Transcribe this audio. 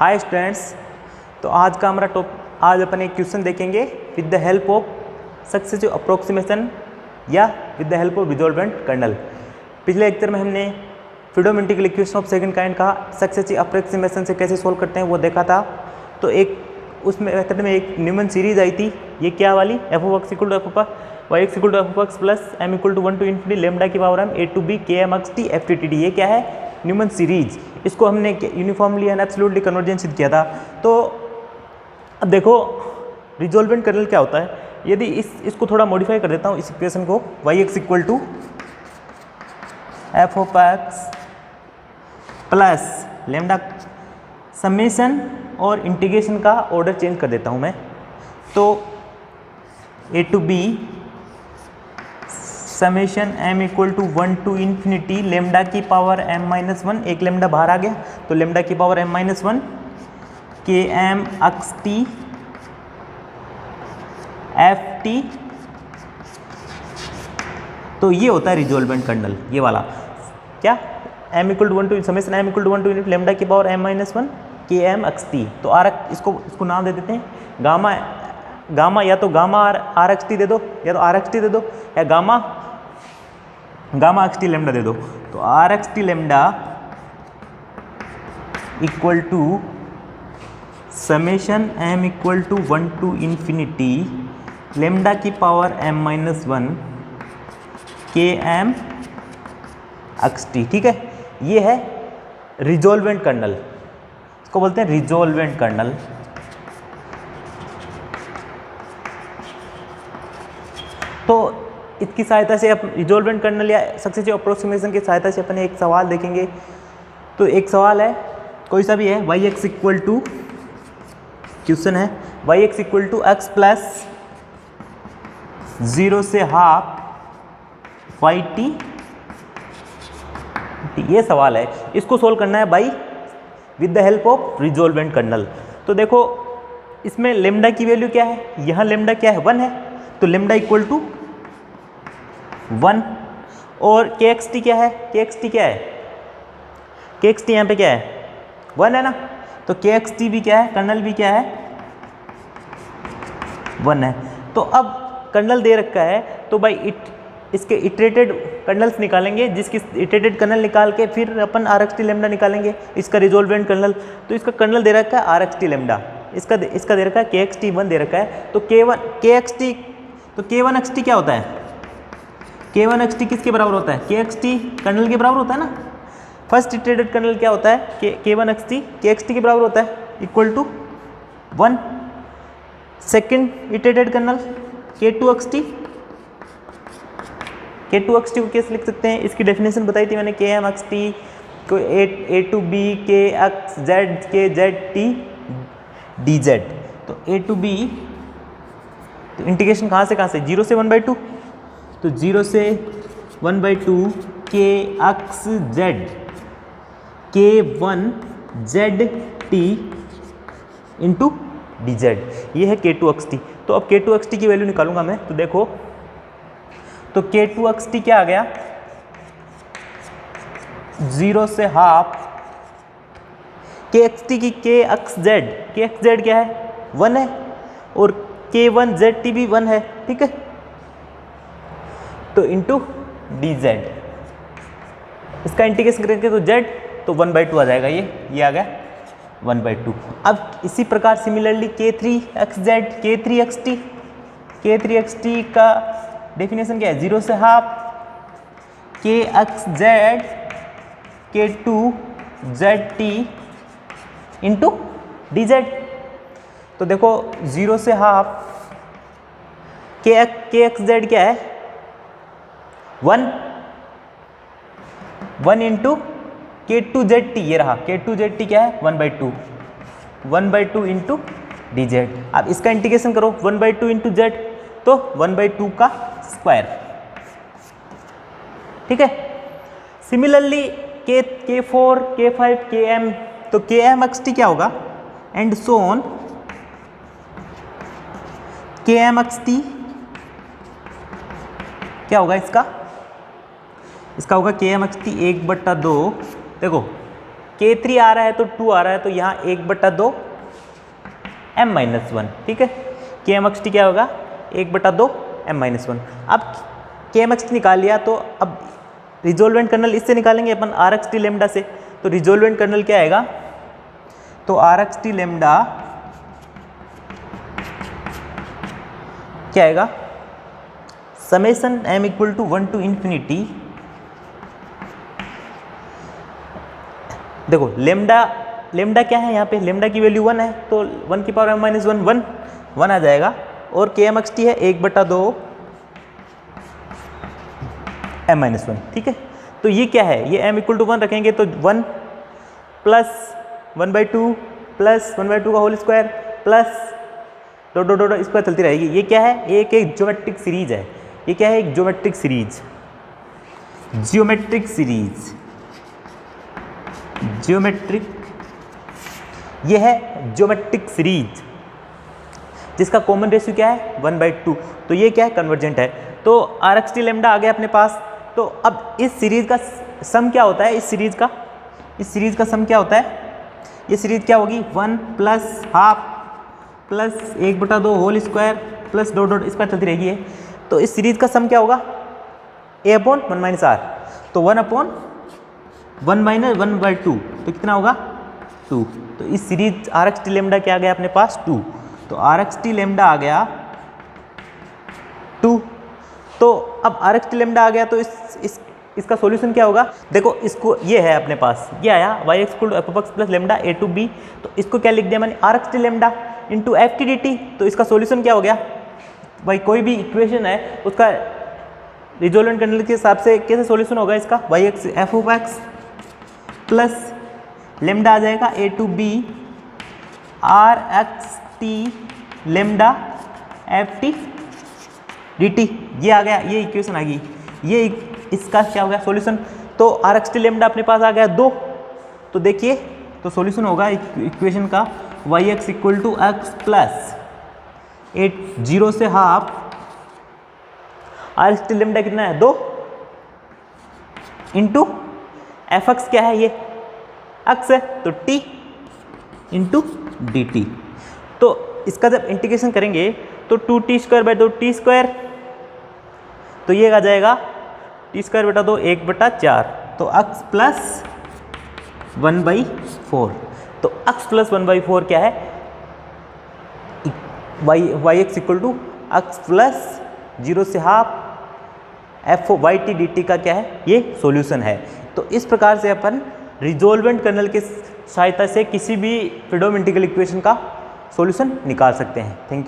Hi students. तो आज का हमारा आज अपन एक क्वेश्चन देखेंगे with the help of successive approximation या with the help of resolvent kernel. पिछले लेक्चर में हमने फ्रीडोमेट्रिकल इक्वेशन ऑफ सेकंड काइंड का सक्सेसिव अप्रोक्सीमेशन से कैसे सोल्व करते हैं वो देखा था। तो एक उसमें मेथड में एक न्यूमन सीरीज आई थी, ये क्या वाली, F of X equal to F of Y X equal to F of X plus M equal to 1 to ∞ lambda की power M A to B K M X T F T T D. ये क्या है, Neumann series. इसको हमने uniformly and absolutely convergence किया था। तो अब देखो रिजॉल्वेंट कर्नल क्या होता है। यदि इसको थोड़ा मॉडिफाई कर देता हूँ, इस इक्वेशन को Y X equal to F of X plus lambda summation और इंटीग्रेशन का ऑर्डर चेंज कर देता हूँ मैं। तो A to B summation M equal to 1 to ∞ lambda की पावर m माइनस 1, एक लेमडा बाहर आ गया तो लेमडा की power m minus 1 K M X T F T. तो ये होता है रिजॉल्वेंट कर्नल, ये वाला क्या, m equal to 1 to summation m equal to 1 to ∞ lambda की power m minus 1 K M X T. तो आर इसको नाम दे देते हैं गामा, या तो गामा आर एक्स टी दे दो, या तो आर एक्स टी दे दो, या गामा एक्स टी लेमडा दे दो। तो R X T lambda equal to summation M equal to 1 to ∞ lambda की power m minus 1 K M X T. ठीक है, ये है रिजॉल्वेंट कर्नल, इसको बोलते हैं रिजॉल्वेंट कर्नल। तो इसकी सहायता से आप रिजॉल्वेंट कर्नल या सक्सेसिव अप्रोक्सीमेशन की सहायता से अपने एक सवाल देखेंगे। तो एक सवाल है, कोई सा भी है, Y X equal to, question है Y X equal to X plus 0 से हाफ वाई टी, ये सवाल है। इसको सोल्व करना है by with the help of resolvent kernel. तो देखो इसमें लेमडा की वैल्यू क्या है, यहाँ लेमडा क्या है, 1 है, तो लेमडा इक्वल टू 1। और के एक्स टी क्या है, के एक्स टी क्या है, के एक्स टी यहाँ पे क्या है, 1 है ना, तो के एक्स टी भी क्या है, कर्नल भी क्या है, 1 है। तो अब कर्नल दे रखा है, तो भाई इसके इटरेटेड कर्नल्स निकालेंगे, जिसकी इटरेटेड कर्नल निकाल के फिर अपन आर एक्स टी लेमडा निकालेंगे, इसका रिजॉल्वेंट कर्नल। तो इसका कर्नल दे रखा है आर एक्स टी लेमडा, इसका दे रखा है के एक्स टी 1 दे रखा है। तो के एक्स टी, तो के वन एक्स टी क्या होता है, के वन एक्स टी किसके बराबर होता है, के एक्स टी कर्नल के बराबर होता है ना। फर्स्ट इटरेटेड कर्नल क्या होता है, K one X T K X T के बराबर होता है, equal to 1। Second iterated kernel K two X T, K two X T को कैसे लिख सकते हैं, इसकी डेफिनेशन बताई थी मैंने, के एम एक्स टी को ए टू बी के एक्स जेड के जेड टी डी जेड। तो ए टू बी, तो इंटीग्रेशन कहाँ से 0 से 1/2, तो 0 से 1/2 के एक्स जेड के 1 Z T into D Z, ये है के टू एक्स टी। तो अब के टू एक्स टी की वैल्यू निकालूंगा मैं। तो देखो, तो के टू एक्स टी क्या आ गया, 0 से हाफ के एक्स टी की के एक्स जेड क्या है, 1 है, और के 1 जेड टी भी 1 है, ठीक है, तो इंटू डी जेड, इसका इंटीग्रेशन करेंगे तो जेड, तो 1/2 आ जाएगा, ये आ गया 1/2। अब इसी प्रकार similarly K three X Z K three X T का डेफिनेशन क्या है, 0 से half K X Z K two Z T into D Z. तो देखो 0 से हाफ के एक्स जेड क्या है, 1 इंटू के टू जेड टी, ये रहा के टू जेड टी क्या है, 1/2 इंटू डी जेड। अब इसका इंटीग्रेशन करो 1/2 इंटू जेड, तो 1/2 का स्क्वायर, ठीक है। सिमिलरली के 4 के 5 के एम, तो के एम एक्स टी क्या होगा, एंड सो ऑन के एम एक्स टी क्या होगा, इसका होगा के एम एक्स टी 1/2। देखो K3 आ रहा है तो 2 आ रहा है, तो यहाँ 1/2 m-1, ठीक है। KMXT क्या होगा, 1/2 m-1। अब KMXT निकाल लिया, तो अब रिजोल्वेंट कर्नल इससे निकालेंगे अपन RXT लैम्डा से। तो रिजोल्वेंट कर्नल क्या आएगा, तो RXT लैम्डा क्या आएगा, समेशन m = 1 to ∞। देखो लेमडा क्या है यहाँ पे, लेमडा की वैल्यू 1 है, तो 1 की पावर m-1 1 आ जाएगा। और KMXT है 1/2 m-1, ठीक है। तो ये क्या है, ये m = 1 रखेंगे तो 1 प्लस 1/2 प्लस 1/2 का होल स्क्वायर प्लस डॉट इस पर चलती रहेगी। ये क्या है, एक ज्योमेट्रिक सीरीज है। ये क्या है, एक ज्योमेट्रिक सीरीज, ये है ज्योमेट्रिक सीरीज जिसका कॉमन रेशियो क्या है, 1/2। तो ये क्या है, कन्वर्जेंट है। तो RXT लैम्डा आ गया अपने पास। तो अब इस सीरीज का सम क्या होता है, इस सीरीज का सम क्या होता है, ये सीरीज क्या होगी, 1 plus half plus 1/2 whole square plus dot इस पर चलती रहेगी है। तो इस सीरीज का सम क्या होगा, a/1 - r। तो 1/1 - 1/2 तो कितना होगा, 2। तो इस सीरीज RXT लैम्डा क्या आ गया अपने पास, 2। तो RXT लैम्डा आ गया 2। तो अब RXT लैम्डा आ गया, तो इसका सॉल्यूशन क्या होगा, देखो इसको ये है अपने पास, ये आया y = f(x + λ a to b)। तो इसको क्या लिख दिया मैंने, RXT lambda into FT dt। तो इसका सॉल्यूशन क्या हो गया भाई, कोई भी इक्वेशन है उसका रिजोल्वेंट कर्नल के हिसाब से कैसे सॉल्यूशन होगा इसका, f(x + λ) आ जाएगा a to b RXT lambda FT dt। ये आ गया, ये इक्वेशन आ गई, ये इसका क्या हो गया सॉल्यूशन। तो RXT लैम्डा अपने पास आ गया 2। तो देखिए, तो सॉल्यूशन होगा इक्वेशन का yx = x प्लस 0 से हाफ RXT लैम्डा कितना है, 2 इंटू fx क्या है, ये x है तो t इंटू dt। तो इसका जब इंटीग्रेशन करेंगे तो 2t² 2t², तो ये आ जाएगा t²/2 1/4। तो x + 1/4। तो x + 1/4 क्या है, yx = x प्लस 0 से हाफ f(yt dt) का क्या है, ये सॉल्यूशन है। तो इस प्रकार से अपन रिजोल्वेंट कर्नल के सहायता से किसी भी फ्रीडोम इंटीग्रल इक्वेशन का सॉल्यूशन निकाल सकते हैं। Thank you.